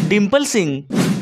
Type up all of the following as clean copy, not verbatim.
डिम्पल सिंह,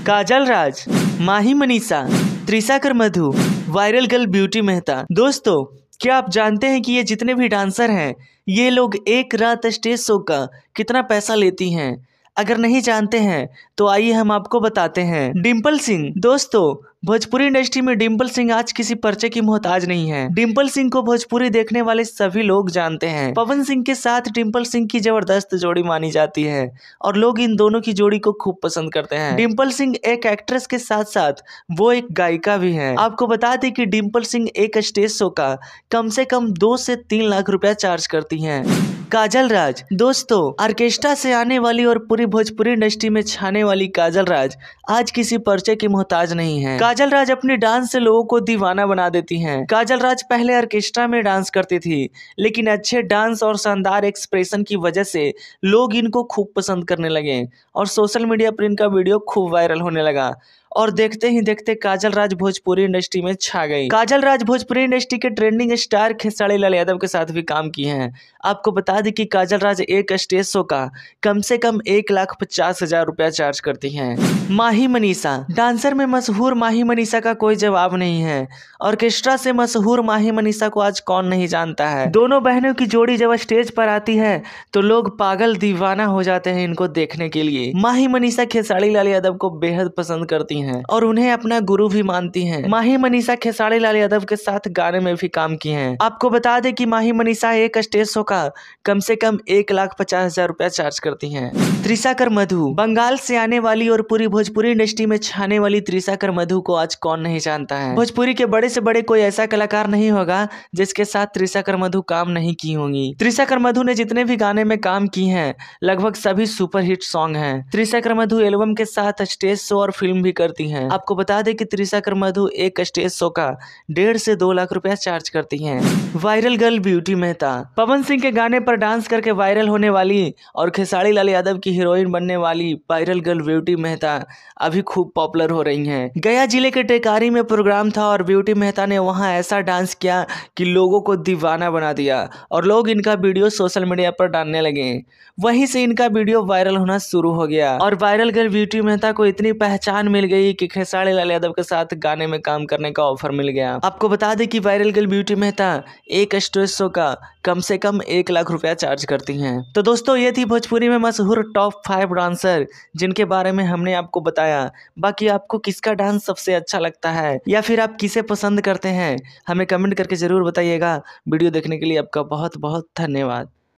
काजल राज, माही मनीषा, त्रिशाकर मधु, viral girl beauty Mehta. दोस्तों, क्या आप जानते हैं कि ये जितने भी डांसर हैं ये लोग एक रात स्टेज शो का कितना पैसा लेती हैं? अगर नहीं जानते हैं तो आइए हम आपको बताते हैं। डिम्पल सिंह, दोस्तों भोजपुरी इंडस्ट्री में डिम्पल सिंह आज किसी परिचय की मोहताज नहीं है। डिम्पल सिंह को भोजपुरी देखने वाले सभी लोग जानते हैं। पवन सिंह के साथ डिम्पल सिंह की जबरदस्त जोड़ी मानी जाती है और लोग इन दोनों की जोड़ी को खूब पसंद करते हैं। डिम्पल सिंह एक एक्ट्रेस के साथ साथ वो एक गायिका भी है। आपको बता दें कि डिम्पल सिंह एक स्टेज शो का कम से कम 2 से 3 लाख रुपया चार्ज करती हैं। काजल राज, दोस्तों ऑर्केस्ट्रा से आने वाली और पूरी भोजपुरी इंडस्ट्री में छाने वाली काजल राज आज किसी परिचय की मोहताज नहीं है। काजल राज अपने डांस से लोगों को दीवाना बना देती हैं। काजल राज पहले ऑर्केस्ट्रा में डांस करती थी, लेकिन अच्छे डांस और शानदार एक्सप्रेशन की वजह से लोग इनको खूब पसंद करने लगे और सोशल मीडिया पर इनका वीडियो खूब वायरल होने लगा और देखते ही देखते काजल राज भोजपुरी इंडस्ट्री में छा गई। काजल राज भोजपुरी इंडस्ट्री के ट्रेंडिंग स्टार खेसारी लाल यादव के साथ भी काम की हैं। आपको बता दें कि काजल राज एक स्टेज शो का कम से कम 1,50,000 रुपया चार्ज करती हैं। माही मनीषा, डांसर में मशहूर माही मनीषा का कोई जवाब नहीं है। ऑर्केस्ट्रा से मशहूर माही मनीषा को आज कौन नहीं जानता है। दोनों बहनों की जोड़ी जब स्टेज पर आती है तो लोग पागल दीवाना हो जाते हैं इनको देखने के लिए। माही मनीषा खेसारी लाल यादव को बेहद पसंद करती हैं और उन्हें अपना गुरु भी मानती हैं। माही मनीषा खेसारी लाल यादव के साथ गाने में भी काम की हैं। आपको बता दें कि माही मनीषा एक स्टेज शो का कम से कम 1,50,000 रुपया चार्ज करती हैं। त्रिशाकर मधु, बंगाल से आने वाली और पूरी भोजपुरी इंडस्ट्री में छाने वाली त्रिशाकर मधु को आज कौन नहीं जानता है। भोजपुरी के बड़े से बड़े कोई ऐसा कलाकार नहीं होगा जिसके साथ त्रिशाकर मधु काम नहीं की होंगी। त्रिशाकर मधु ने जितने भी गाने में काम की हैं लगभग सभी सुपरहिट सॉन्ग हैं। त्रिशाकर मधु एल्बम के साथ स्टेज शो और फिल्म भी करती हैं। आपको बता दें कि त्रिशाकर मधु एक स्टेज शो का 1.5 से 2 लाख रुपया चार्ज करती हैं। Viral girl beauty Mehta, Pawan Singh के गाने पर डांस करके वायरल होने वाली और खेसारी लाल यादव की हीरोइन बनने वाली वायरल गर्ल ब्यूटी मेहता अभी खूब पॉपुलर हो रही हैं। गया जिले के टेकारी में प्रोग्राम था और ब्यूटी मेहता ने वहां ऐसा डांस किया कि लोगों को दीवाना बना दिया और लोग इनका वीडियो सोशल मीडिया पर डालने लगे। वहीं से इनका वीडियो वायरल होना शुरू हो गया और वायरल गर्ल ब्यूटी मेहता को इतनी पहचान मिल गई कि खेसारी लाल यादव के साथ गाने में काम करने का ऑफर मिल गया। आपको बता दें कि वायरल गर्ल ब्यूटी मेहता एक स्टेज शो का कम से कम 1 लाख रुपया चार्ज करती हैं। तो दोस्तों ये थी भोजपुरी में मशहूर टॉप 5 डांसर जिनके बारे में हमने आपको बताया। बाकी आपको किसका डांस सबसे अच्छा लगता है या फिर आप किसे पसंद करते हैं हमें कमेंट करके जरूर बताइएगा। वीडियो देखने के लिए आपका बहुत बहुत धन्यवाद।